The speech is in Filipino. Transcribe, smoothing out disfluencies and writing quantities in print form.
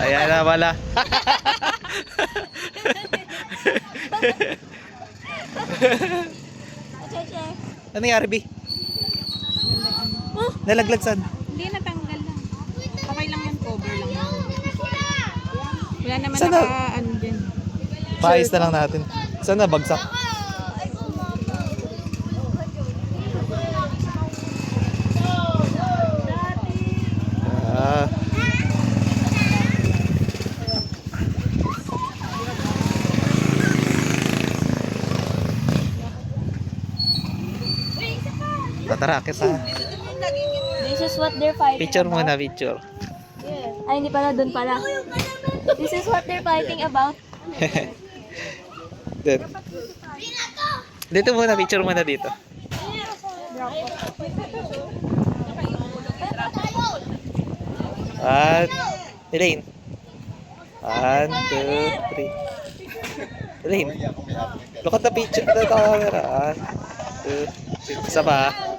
Ayan na pala. Ano nangyari, B? Nalaglag saan? Hindi, natanggal lang. Okay lang yan, cover lang yan. Wala naman Sana- ano dyan. Paayos na lang natin. Saan na bagsak? Ah. Tatarakit ha. This is what they're fighting Picture about. muna, picture. Ay, hindi pala, dun pala. This is what they're fighting about. Dito. Dito muna, picture muna dito. At, Elaine. 1, 2, 3. Elaine. Look at the picture, the camera. 1, 2, 3. Isa pa.